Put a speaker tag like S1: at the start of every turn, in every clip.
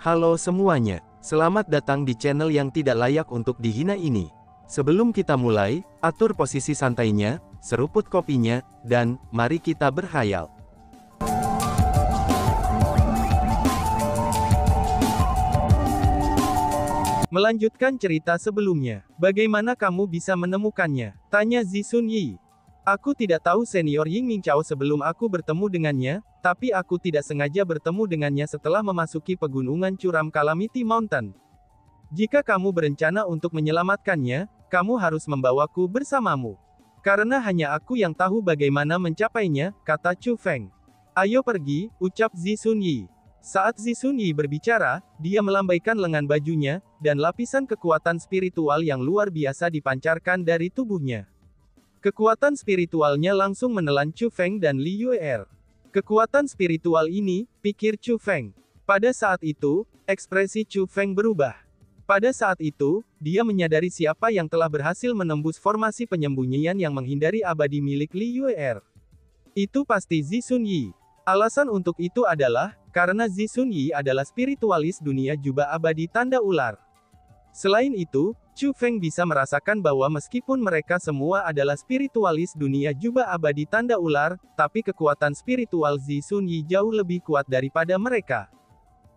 S1: Halo semuanya, selamat datang di channel yang tidak layak untuk dihina ini. Sebelum kita mulai, atur posisi santainya, seruput kopinya, dan mari kita berkhayal. Melanjutkan cerita sebelumnya, bagaimana kamu bisa menemukannya? Tanya Zisun Yi. Aku tidak tahu senior Ying Mingchao sebelum aku bertemu dengannya, tapi aku tidak sengaja bertemu dengannya setelah memasuki pegunungan curam Calamity Mountain. Jika kamu berencana untuk menyelamatkannya, kamu harus membawaku bersamamu. Karena hanya aku yang tahu bagaimana mencapainya, kata Chu Feng. Ayo pergi, ucap Zisun Yi. Saat Zisun Yi berbicara, dia melambaikan lengan bajunya, dan lapisan kekuatan spiritual yang luar biasa dipancarkan dari tubuhnya. Kekuatan spiritualnya langsung menelan Chu Feng dan Li Yue'er. Kekuatan spiritual ini, pikir Chu Feng. Pada saat itu, ekspresi Chu Feng berubah. Pada saat itu, dia menyadari siapa yang telah berhasil menembus formasi penyembunyian yang menghindari abadi milik Li Yue'er. Itu pasti Zisun Yi. Alasan untuk itu adalah, karena Zisun Yi adalah spiritualis dunia jubah abadi tanda ular. Selain itu, Chu Feng bisa merasakan bahwa meskipun mereka semua adalah spiritualis dunia jubah abadi tanda ular, tapi kekuatan spiritual Zisun Yi jauh lebih kuat daripada mereka.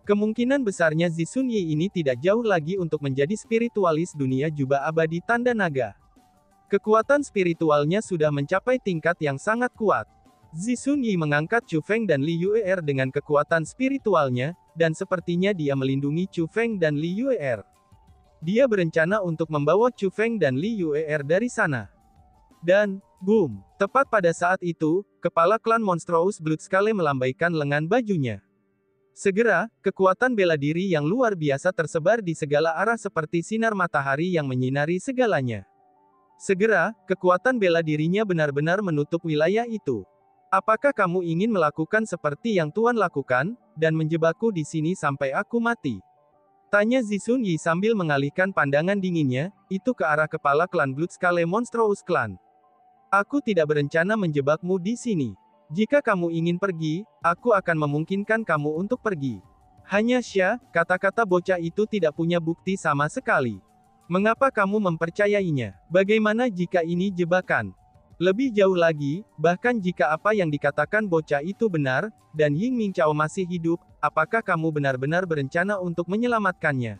S1: Kemungkinan besarnya Zisun Yi ini tidak jauh lagi untuk menjadi spiritualis dunia jubah abadi tanda naga. Kekuatan spiritualnya sudah mencapai tingkat yang sangat kuat. Zisun Yi mengangkat Chu Feng dan Li Yue'er dengan kekuatan spiritualnya, dan sepertinya dia melindungi Chu Feng dan Li Yue'er. Dia berencana untuk membawa Chu Feng dan Li Yue'er dari sana. Dan, boom! Tepat pada saat itu, kepala klan Monstrous Bloodskale melambaikan lengan bajunya. Segera, kekuatan bela diri yang luar biasa tersebar di segala arah seperti sinar matahari yang menyinari segalanya. Segera, kekuatan bela dirinya benar-benar menutup wilayah itu. Apakah kamu ingin melakukan seperti yang Tuan lakukan, dan menjebakku di sini sampai aku mati? Tanya Zisun Yi sambil mengalihkan pandangan dinginnya, itu ke arah kepala klan Bloodskale Monstrous Clan. Aku tidak berencana menjebakmu di sini. Jika kamu ingin pergi, aku akan memungkinkan kamu untuk pergi. Hanya Sya, kata-kata bocah itu tidak punya bukti sama sekali. Mengapa kamu mempercayainya? Bagaimana jika ini jebakan? Lebih jauh lagi, bahkan jika apa yang dikatakan bocah itu benar, dan Ying Mingchao masih hidup, apakah kamu benar-benar berencana untuk menyelamatkannya?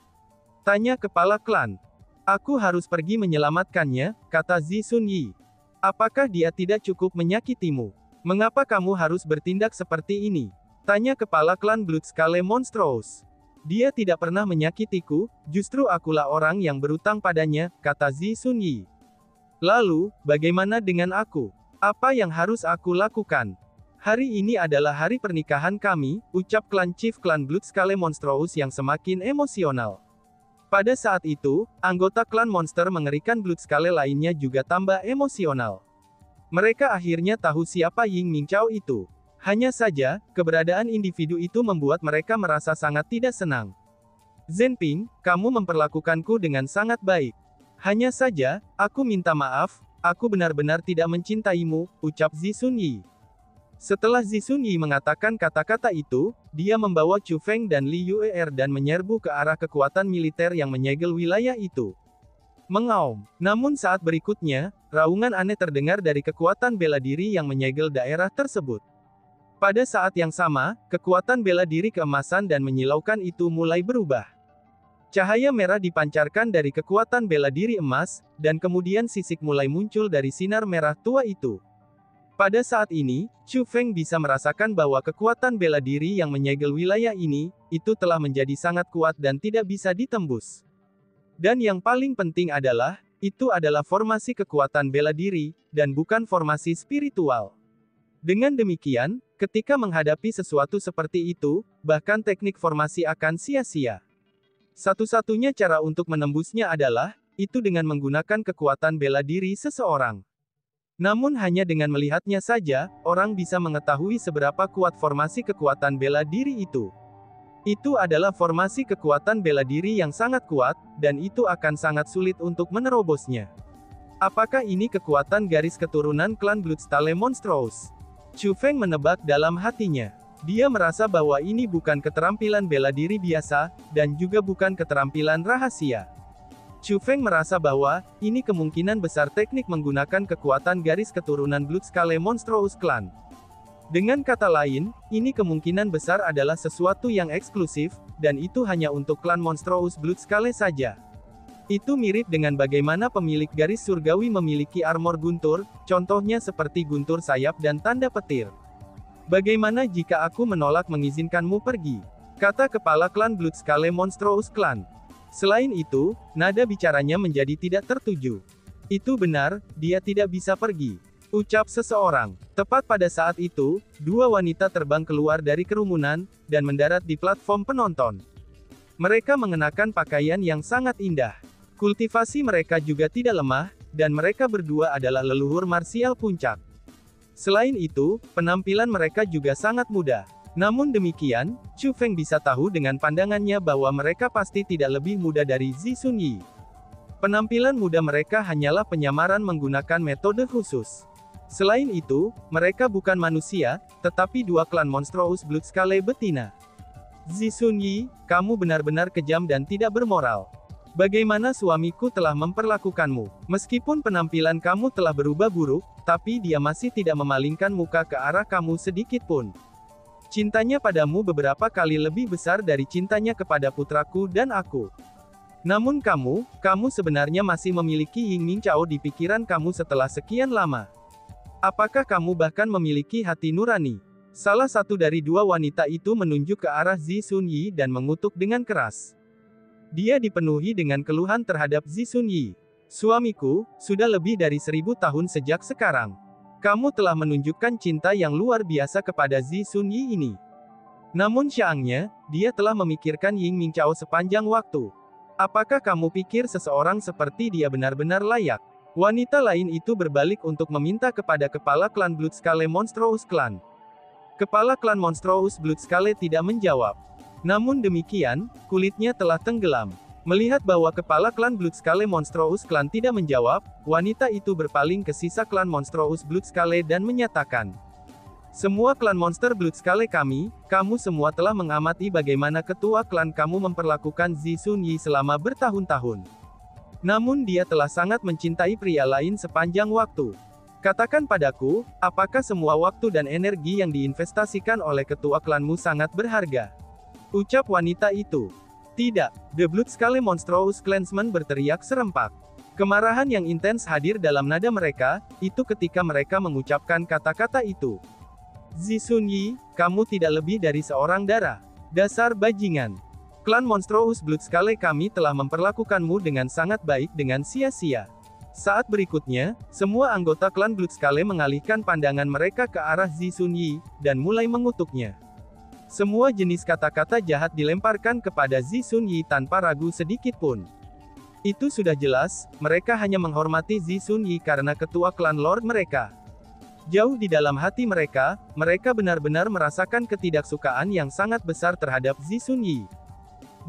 S1: Tanya kepala klan. Aku harus pergi menyelamatkannya, kata Zisun Yi. Apakah dia tidak cukup menyakitimu? Mengapa kamu harus bertindak seperti ini? Tanya kepala klan Bloodskale Monstrous. Dia tidak pernah menyakitiku, justru akulah orang yang berutang padanya, kata Zisun Yi. Lalu, bagaimana dengan aku? Apa yang harus aku lakukan? Hari ini adalah hari pernikahan kami, ucap klan Chief klan Bloodskale Monstrous yang semakin emosional. Pada saat itu, anggota klan monster mengerikan Bloodskale lainnya juga tambah emosional. Mereka akhirnya tahu siapa Ying Mingchao itu. Hanya saja, keberadaan individu itu membuat mereka merasa sangat tidak senang. Zhenping, kamu memperlakukanku dengan sangat baik. Hanya saja, aku minta maaf, aku benar-benar tidak mencintaimu, ucap Zisun Yi. Setelah Zisun Yi mengatakan kata-kata itu, dia membawa Chu Feng dan Li Yue'er dan menyerbu ke arah kekuatan militer yang menyegel wilayah itu. Mengaum. Namun saat berikutnya, raungan aneh terdengar dari kekuatan bela diri yang menyegel daerah tersebut. Pada saat yang sama, kekuatan bela diri keemasan dan menyilaukan itu mulai berubah. Cahaya merah dipancarkan dari kekuatan bela diri emas, dan kemudian sisik mulai muncul dari sinar merah tua itu. Pada saat ini, Chu Feng bisa merasakan bahwa kekuatan bela diri yang menyegel wilayah ini, itu telah menjadi sangat kuat dan tidak bisa ditembus. Dan yang paling penting adalah, itu adalah formasi kekuatan bela diri, dan bukan formasi spiritual. Dengan demikian, ketika menghadapi sesuatu seperti itu, bahkan teknik formasi akan sia-sia. Satu-satunya cara untuk menembusnya adalah, itu dengan menggunakan kekuatan bela diri seseorang. Namun hanya dengan melihatnya saja, orang bisa mengetahui seberapa kuat formasi kekuatan bela diri itu. Itu adalah formasi kekuatan bela diri yang sangat kuat, dan itu akan sangat sulit untuk menerobosnya. Apakah ini kekuatan garis keturunan klan Bloodskale Monstrous? Chu Feng menebak dalam hatinya. Dia merasa bahwa ini bukan keterampilan bela diri biasa, dan juga bukan keterampilan rahasia. Chu Feng merasa bahwa, ini kemungkinan besar teknik menggunakan kekuatan garis keturunan Blood-Scale Monstrous Clan. Dengan kata lain, ini kemungkinan besar adalah sesuatu yang eksklusif, dan itu hanya untuk klan Monstrous Blood-Scale saja. Itu mirip dengan bagaimana pemilik garis surgawi memiliki armor guntur, contohnya seperti guntur sayap dan tanda petir. Bagaimana jika aku menolak mengizinkanmu pergi? Kata kepala klan Blood-Scale Monstrous Clan. Selain itu, nada bicaranya menjadi tidak tertuju. Itu benar, dia tidak bisa pergi. Ucap seseorang. Tepat pada saat itu, dua wanita terbang keluar dari kerumunan, dan mendarat di platform penonton. Mereka mengenakan pakaian yang sangat indah. Kultivasi mereka juga tidak lemah, dan mereka berdua adalah leluhur marsial puncak. Selain itu, penampilan mereka juga sangat muda. Namun demikian, Chu Feng bisa tahu dengan pandangannya bahwa mereka pasti tidak lebih muda dari Zixun Yi. Penampilan muda mereka hanyalah penyamaran menggunakan metode khusus. Selain itu, mereka bukan manusia, tetapi dua klan Monstrous Blood-Scale betina. Zixun Yi, kamu benar-benar kejam dan tidak bermoral. Bagaimana suamiku telah memperlakukanmu? Meskipun penampilan kamu telah berubah buruk, tapi dia masih tidak memalingkan muka ke arah kamu sedikit pun. Cintanya padamu beberapa kali lebih besar dari cintanya kepada putraku dan aku. Namun kamu sebenarnya masih memiliki Ying Ming Chao di pikiran kamu setelah sekian lama. Apakah kamu bahkan memiliki hati nurani? Salah satu dari dua wanita itu menunjuk ke arah Zixun Yi dan mengutuk dengan keras. Dia dipenuhi dengan keluhan terhadap Zixun Yi. Suamiku, sudah lebih dari 1000 tahun sejak sekarang. Kamu telah menunjukkan cinta yang luar biasa kepada Zixun Yi ini. Namun sayangnya, dia telah memikirkan Ying Ming Chao sepanjang waktu. Apakah kamu pikir seseorang seperti dia benar-benar layak? Wanita lain itu berbalik untuk meminta kepada kepala klan Blood-Scale Monstrous Clan. Kepala klan Monstrous Blood-Scale tidak menjawab. Namun demikian, kulitnya telah tenggelam. Melihat bahwa kepala klan Blood-Scale Monstrous Clan tidak menjawab, wanita itu berpaling ke sisa klan Monstrous Blood-Scale dan menyatakan, "Semua klan monster Blood-Scale kamu semua telah mengamati bagaimana ketua klan kamu memperlakukan Zixun Yi selama bertahun-tahun. Namun dia telah sangat mencintai pria lain sepanjang waktu. Katakan padaku, apakah semua waktu dan energi yang diinvestasikan oleh ketua klanmu sangat berharga?" Ucap wanita itu. Tidak, The Blood-Scale Monstrous Clansmen berteriak serempak. Kemarahan yang intens hadir dalam nada mereka, itu ketika mereka mengucapkan kata-kata itu. Zixun Yi, kamu tidak lebih dari seorang darah. Dasar bajingan. Klan Monstrous Blood-Scale kami telah memperlakukanmu dengan sangat baik dengan sia-sia. Saat berikutnya, semua anggota klan Blood-Scale mengalihkan pandangan mereka ke arah Zixun Yi, dan mulai mengutuknya. Semua jenis kata-kata jahat dilemparkan kepada Zixun Yi tanpa ragu sedikit pun. Itu sudah jelas, mereka hanya menghormati Zixun Yi karena ketua klan Lord mereka. Jauh di dalam hati mereka benar-benar merasakan ketidaksukaan yang sangat besar terhadap Zixun Yi.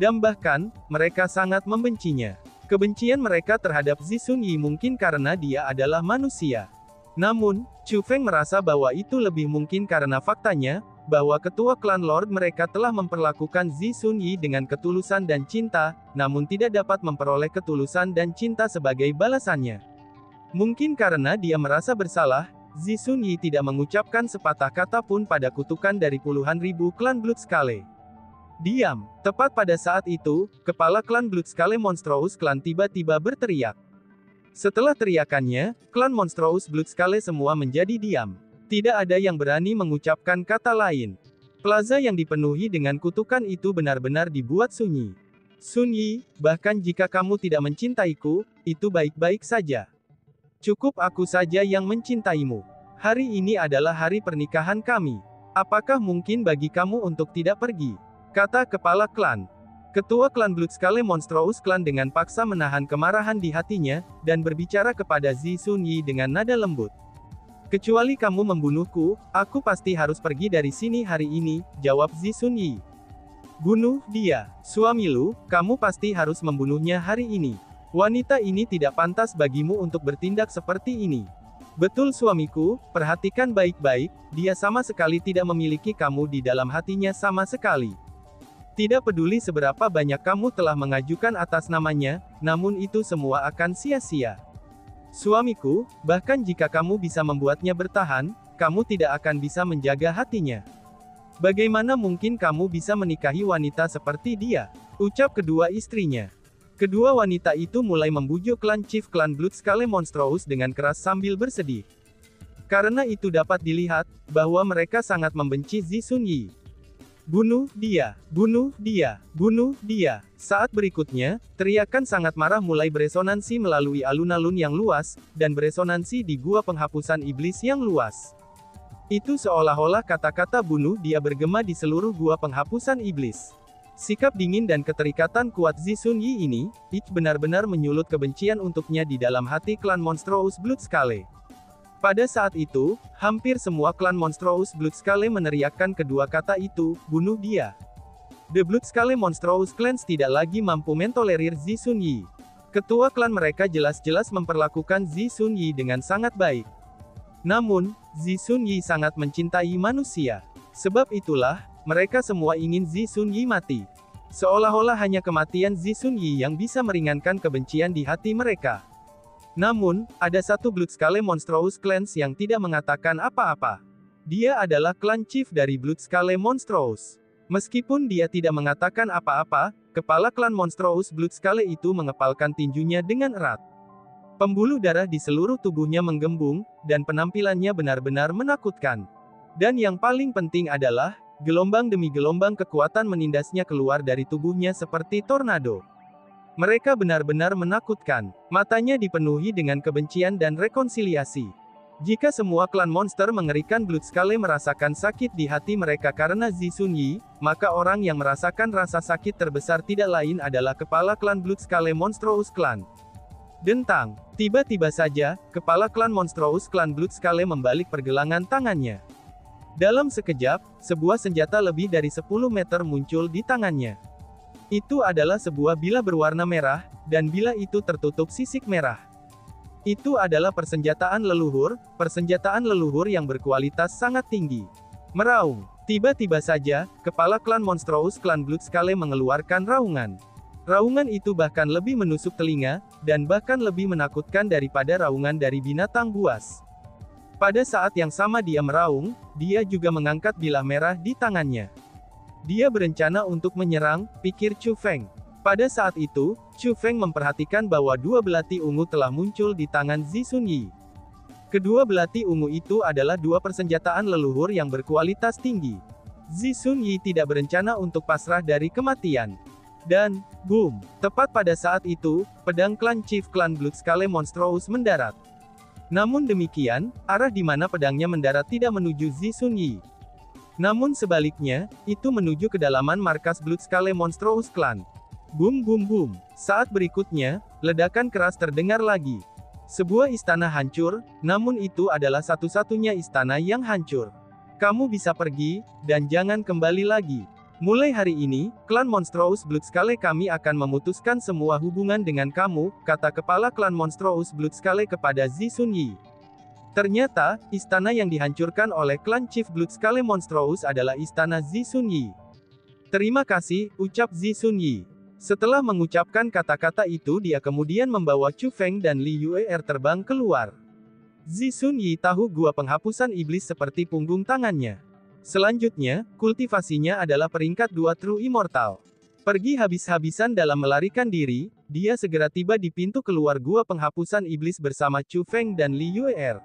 S1: Dan bahkan, mereka sangat membencinya. Kebencian mereka terhadap Zixun Yi mungkin karena dia adalah manusia. Namun, Chu Feng merasa bahwa itu lebih mungkin karena faktanya, bahwa ketua klan Lord mereka telah memperlakukan Zixun Yi dengan ketulusan dan cinta, namun tidak dapat memperoleh ketulusan dan cinta sebagai balasannya. Mungkin karena dia merasa bersalah, Zixun Yi tidak mengucapkan sepatah kata pun pada kutukan dari puluhan ribu klan Blood-Scale. Diam. Tepat pada saat itu, kepala klan Blood-Scale Monstrous Clan tiba-tiba berteriak. Setelah teriakannya, klan Monstrous Blood-Scale semua menjadi diam. Tidak ada yang berani mengucapkan kata lain. Plaza yang dipenuhi dengan kutukan itu benar-benar dibuat sunyi. Sun Yi, bahkan jika kamu tidak mencintaiku, itu baik-baik saja. Cukup aku saja yang mencintaimu. Hari ini adalah hari pernikahan kami. Apakah mungkin bagi kamu untuk tidak pergi? Kata kepala klan. Ketua klan Blood-Scale Monstrous Clan dengan paksa menahan kemarahan di hatinya, dan berbicara kepada Zixun Yi dengan nada lembut. Kecuali kamu membunuhku, aku pasti harus pergi dari sini hari ini, jawab Zixun Yi. Bunuh dia, suami Lu, kamu pasti harus membunuhnya hari ini. Wanita ini tidak pantas bagimu untuk bertindak seperti ini. Betul suamiku, perhatikan baik-baik, dia sama sekali tidak memiliki kamu di dalam hatinya sama sekali. Tidak peduli seberapa banyak kamu telah mengajukan atas namanya, namun itu semua akan sia-sia. Suamiku, bahkan jika kamu bisa membuatnya bertahan, kamu tidak akan bisa menjaga hatinya. Bagaimana mungkin kamu bisa menikahi wanita seperti dia? Ucap kedua istrinya. Kedua wanita itu mulai membujuk klan Chief klan Bloodskale Monstrous dengan keras sambil bersedih. Karena itu dapat dilihat, bahwa mereka sangat membenci Zi Sun Yi. Bunuh dia, bunuh dia, bunuh dia. Saat berikutnya, teriakan sangat marah mulai beresonansi melalui alun-alun yang luas, dan beresonansi di gua penghapusan iblis yang luas. Itu seolah-olah kata-kata bunuh dia bergema di seluruh gua penghapusan iblis. Sikap dingin dan keterikatan kuat Zi Sun Yi ini, benar-benar menyulut kebencian untuknya di dalam hati klan Monstrous Bloodskale. Pada saat itu, hampir semua klan Monstrous Bloodskale meneriakkan kedua kata itu, bunuh dia. The Bloodskale Monstrous Clans tidak lagi mampu mentolerir Zi Sun Yi. Ketua klan mereka jelas-jelas memperlakukan Zi Sun Yi dengan sangat baik. Namun, Zi Sun Yi sangat mencintai manusia. Sebab itulah, mereka semua ingin Zi Sun Yi mati. Seolah-olah hanya kematian Zi Sun Yi yang bisa meringankan kebencian di hati mereka. Namun, ada satu Bloodskale Monstrous Clans yang tidak mengatakan apa-apa. Dia adalah klan Chief dari Bloodskale Monstrous. Meskipun dia tidak mengatakan apa-apa, kepala klan Monstrous Bloodskale itu mengepalkan tinjunya dengan erat. Pembuluh darah di seluruh tubuhnya menggembung, dan penampilannya benar-benar menakutkan. Dan yang paling penting adalah, gelombang demi gelombang kekuatan menindasnya keluar dari tubuhnya seperti tornado. Mereka benar-benar menakutkan. Matanya dipenuhi dengan kebencian dan rekonsiliasi. Jika semua klan monster mengerikan Bloodskale merasakan sakit di hati mereka karena Zi Sun Yi, maka orang yang merasakan rasa sakit terbesar tidak lain adalah kepala klan Bloodskale Monstrous Clan. Dentang. Tiba-tiba saja, kepala klan Monstrous Clan Bloodskale membalik pergelangan tangannya. Dalam sekejap, sebuah senjata lebih dari 10 meter muncul di tangannya. Itu adalah sebuah bila berwarna merah, dan bila itu tertutup sisik merah. Itu adalah persenjataan leluhur yang berkualitas sangat tinggi. Meraung. Tiba-tiba saja, kepala klan Monstrous Clan Bloodskale mengeluarkan raungan. Raungan itu bahkan lebih menusuk telinga, dan bahkan lebih menakutkan daripada raungan dari binatang buas. Pada saat yang sama dia meraung, dia juga mengangkat bilah merah di tangannya. Dia berencana untuk menyerang, pikir Chu Feng. Pada saat itu, Chu Feng memperhatikan bahwa dua belati ungu telah muncul di tangan Zi Sun Yi. Kedua belati ungu itu adalah dua persenjataan leluhur yang berkualitas tinggi. Zi Sun Yi tidak berencana untuk pasrah dari kematian. Dan, boom, tepat pada saat itu, pedang klan Chief klan Bloodskale Monstrous mendarat. Namun demikian, arah di mana pedangnya mendarat tidak menuju Zi Sun Yi. Namun sebaliknya, itu menuju kedalaman markas Bloodskale Monstrous Clan. Boom boom boom. Saat berikutnya, ledakan keras terdengar lagi. Sebuah istana hancur, namun itu adalah satu-satunya istana yang hancur. Kamu bisa pergi, dan jangan kembali lagi. Mulai hari ini, klan Monstrous Bloodskale kami akan memutuskan semua hubungan dengan kamu, kata kepala klan Monstrous Bloodskale kepada Zi Sun Yi. Ternyata, istana yang dihancurkan oleh klan Chief Bloodskale Monstrous adalah istana Zi Sun Yi. Terima kasih, ucap Zi Sun Yi. Setelah mengucapkan kata-kata itu dia kemudian membawa Chu Feng dan Li Yuer terbang keluar. Zi Sun Yi tahu gua penghapusan iblis seperti punggung tangannya. Selanjutnya, kultivasinya adalah peringkat 2 True Immortal. Pergi habis-habisan dalam melarikan diri, dia segera tiba di pintu keluar gua penghapusan iblis bersama Chu Feng dan Li Yuer.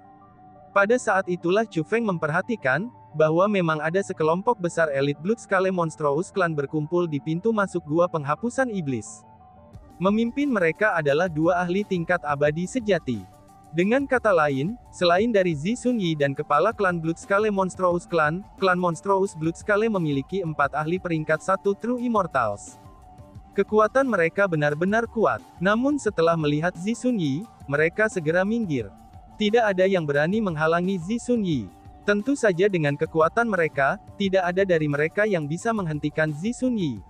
S1: Pada saat itulah Chu Feng memperhatikan, bahwa memang ada sekelompok besar elit Bloodskale Monstrous Clan berkumpul di pintu masuk gua penghapusan iblis. Memimpin mereka adalah dua ahli tingkat abadi sejati. Dengan kata lain, selain dari Zi Sun Yi dan kepala klan Bloodskale Monstrous Clan, klan Monstrous Bloodskale memiliki 4 ahli peringkat 1 True Immortals. Kekuatan mereka benar-benar kuat. Namun setelah melihat Zi Sun Yi, mereka segera minggir. Tidak ada yang berani menghalangi Zi Sun Yi. Tentu saja dengan kekuatan mereka, tidak ada dari mereka yang bisa menghentikan Zi Sun Yi.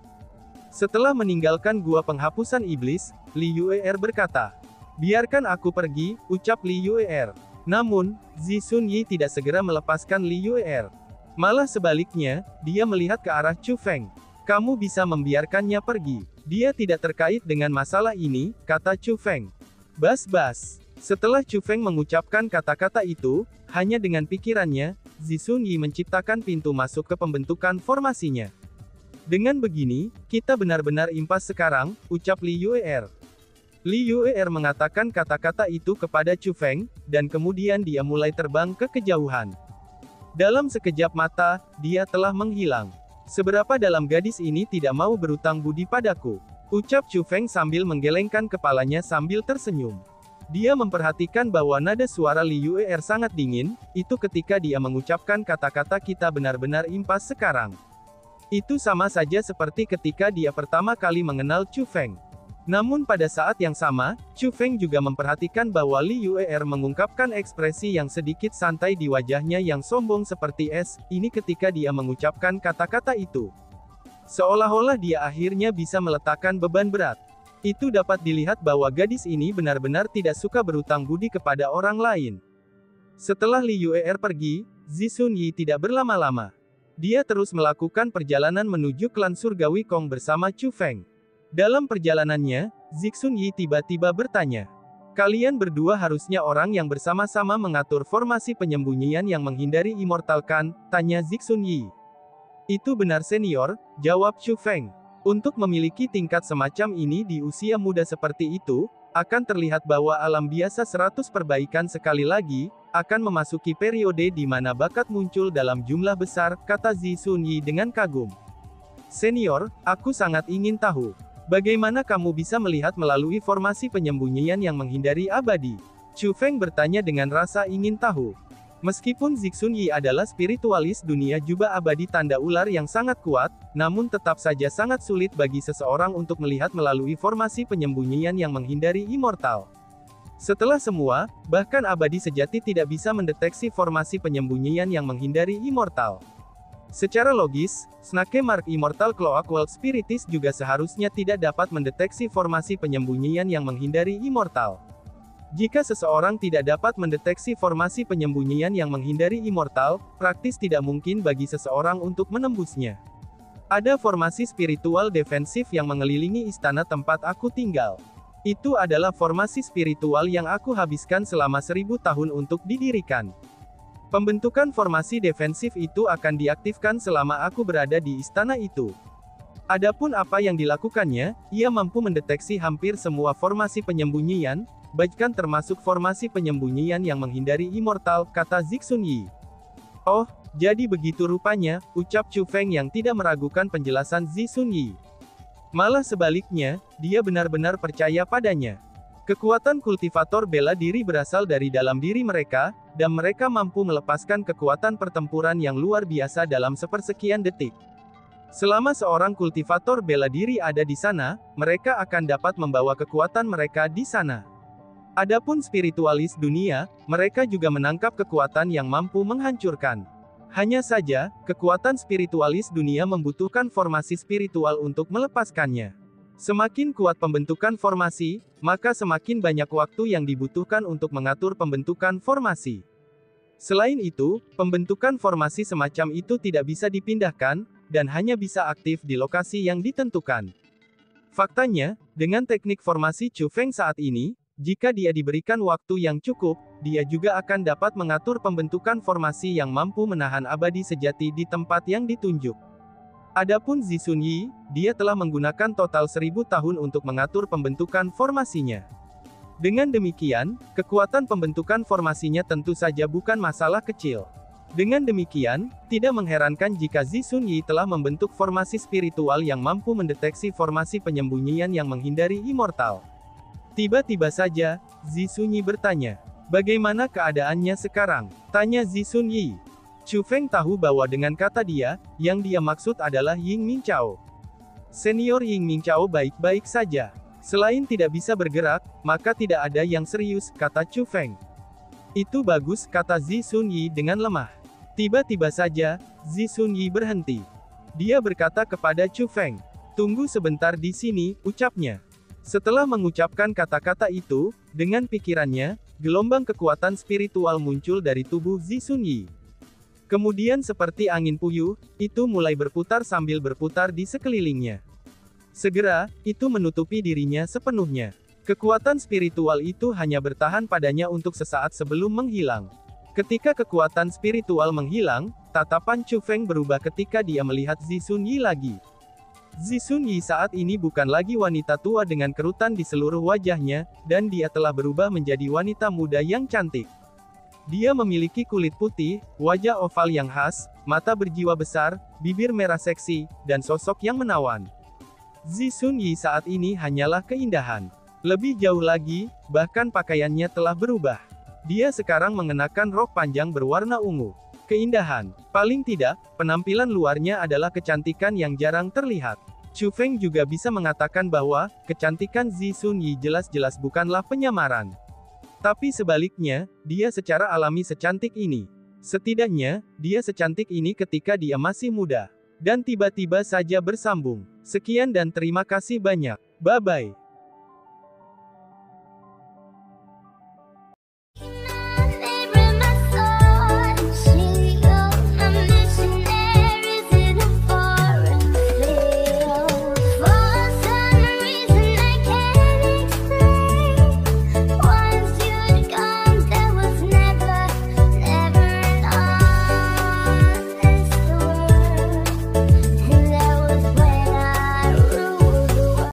S1: Setelah meninggalkan gua penghapusan iblis, Li Yuer berkata, "Biarkan aku pergi," ucap Li Yuer. Namun, Zisun Yi tidak segera melepaskan Li Yue'er. Malah sebaliknya, dia melihat ke arah Chu Feng. Kamu bisa membiarkannya pergi. Dia tidak terkait dengan masalah ini, kata Chu Feng. Bas-bas. Setelah Chu Feng mengucapkan kata-kata itu, hanya dengan pikirannya, Zisun Yi menciptakan pintu masuk ke pembentukan formasinya. Dengan begini, kita benar-benar impas sekarang, ucap Li Yue'er. Li Yue'er mengatakan kata-kata itu kepada Chu Feng, dan kemudian dia mulai terbang ke kejauhan. Dalam sekejap mata, dia telah menghilang. Seberapa dalam gadis ini tidak mau berutang budi padaku, ucap Chu Feng sambil menggelengkan kepalanya sambil tersenyum. Dia memperhatikan bahwa nada suara Li Yue'er sangat dingin, itu ketika dia mengucapkan kata-kata kita benar-benar impas sekarang. Itu sama saja seperti ketika dia pertama kali mengenal Chu Feng. Namun pada saat yang sama, Chu Feng juga memperhatikan bahwa Li Yue'er mengungkapkan ekspresi yang sedikit santai di wajahnya yang sombong seperti es, ini ketika dia mengucapkan kata-kata itu. Seolah-olah dia akhirnya bisa meletakkan beban berat. Itu dapat dilihat bahwa gadis ini benar-benar tidak suka berutang budi kepada orang lain. Setelah Li Yue'er pergi, Zisun Yi tidak berlama-lama. Dia terus melakukan perjalanan menuju klan surgawi Kong bersama Chu Feng. Dalam perjalanannya, Zisun Yi tiba-tiba bertanya. Kalian berdua harusnya orang yang bersama-sama mengatur formasi penyembunyian yang menghindari Immortal kan, tanya Zisun Yi. Itu benar senior, jawab Chu Feng. Untuk memiliki tingkat semacam ini di usia muda seperti itu, akan terlihat bahwa alam biasa 100 perbaikan sekali lagi, akan memasuki periode di mana bakat muncul dalam jumlah besar, kata Zisun Yi dengan kagum. Senior, aku sangat ingin tahu. Bagaimana kamu bisa melihat melalui formasi penyembunyian yang menghindari abadi? Chu Feng bertanya dengan rasa ingin tahu. Meskipun Zisun Yi adalah spiritualis dunia jubah abadi tanda ular yang sangat kuat, namun tetap saja sangat sulit bagi seseorang untuk melihat melalui formasi penyembunyian yang menghindari immortal. Setelah semua, bahkan abadi sejati tidak bisa mendeteksi formasi penyembunyian yang menghindari immortal. Secara logis, Snake Mark Immortal Cloak World Spiritis juga seharusnya tidak dapat mendeteksi formasi penyembunyian yang menghindari immortal. Jika seseorang tidak dapat mendeteksi formasi penyembunyian yang menghindari immortal, praktis tidak mungkin bagi seseorang untuk menembusnya. Ada formasi spiritual defensif yang mengelilingi istana tempat aku tinggal. Itu adalah formasi spiritual yang aku habiskan selama 1000 tahun untuk didirikan. Pembentukan formasi defensif itu akan diaktifkan selama aku berada di istana itu. Adapun apa yang dilakukannya, ia mampu mendeteksi hampir semua formasi penyembunyian, bahkan termasuk formasi penyembunyian yang menghindari immortal, kata Zisun Yi. Oh, jadi begitu rupanya, ucap Chu Feng yang tidak meragukan penjelasan Zisun Yi. Malah sebaliknya, dia benar-benar percaya padanya. Kekuatan kultivator bela diri berasal dari dalam diri mereka, dan mereka mampu melepaskan kekuatan pertempuran yang luar biasa dalam sepersekian detik. Selama seorang kultivator bela diri ada di sana, mereka akan dapat membawa kekuatan mereka di sana. Adapun spiritualis dunia, mereka juga menangkap kekuatan yang mampu menghancurkan. Hanya saja, kekuatan spiritualis dunia membutuhkan formasi spiritual untuk melepaskannya. Semakin kuat pembentukan formasi, maka semakin banyak waktu yang dibutuhkan untuk mengatur pembentukan formasi. Selain itu, pembentukan formasi semacam itu tidak bisa dipindahkan, dan hanya bisa aktif di lokasi yang ditentukan. Faktanya, dengan teknik formasi Chu Feng saat ini, jika dia diberikan waktu yang cukup, dia juga akan dapat mengatur pembentukan formasi yang mampu menahan abadi sejati di tempat yang ditunjuk. Adapun Zisun Yi, dia telah menggunakan total 1000 tahun untuk mengatur pembentukan formasinya. Dengan demikian, kekuatan pembentukan formasinya tentu saja bukan masalah kecil. Dengan demikian, tidak mengherankan jika Zisun Yi telah membentuk formasi spiritual yang mampu mendeteksi formasi penyembunyian yang menghindari immortal. Tiba-tiba saja, Zisun Yi bertanya, "Bagaimana keadaannya sekarang?" tanya Zisun Yi. Chu Feng tahu bahwa dengan kata dia, yang dia maksud adalah Ying Mingchao. Senior Ying Mingchao baik-baik saja. Selain tidak bisa bergerak, maka tidak ada yang serius, kata Chu Feng. Itu bagus, kata Zisun Yi dengan lemah. Tiba-tiba saja, Zisun Yi berhenti. Dia berkata kepada Chu Feng, "Tunggu sebentar di sini," ucapnya. Setelah mengucapkan kata-kata itu, dengan pikirannya, Gelombang kekuatan spiritual muncul dari tubuh Zisun Yi. Kemudian seperti angin puyuh, itu mulai berputar sambil berputar di sekelilingnya. Segera, itu menutupi dirinya sepenuhnya. Kekuatan spiritual itu hanya bertahan padanya untuk sesaat sebelum menghilang. Ketika kekuatan spiritual menghilang, tatapan Chu Feng berubah ketika dia melihat Zisun Yi lagi. Zisun Yi saat ini bukan lagi wanita tua dengan kerutan di seluruh wajahnya, dan dia telah berubah menjadi wanita muda yang cantik. Dia memiliki kulit putih, wajah oval yang khas, mata berjiwa besar, bibir merah seksi, dan sosok yang menawan. Zisun Yi saat ini hanyalah keindahan. Lebih jauh lagi, bahkan pakaiannya telah berubah. Dia sekarang mengenakan rok panjang berwarna ungu. Keindahan. Paling tidak, penampilan luarnya adalah kecantikan yang jarang terlihat. Chu Feng juga bisa mengatakan bahwa, kecantikan Zisun Yi jelas-jelas bukanlah penyamaran. Tapi sebaliknya, dia secara alami secantik ini. Setidaknya, dia secantik ini ketika dia masih muda. Dan tiba-tiba saja bersambung. Sekian dan terima kasih banyak. Bye-bye.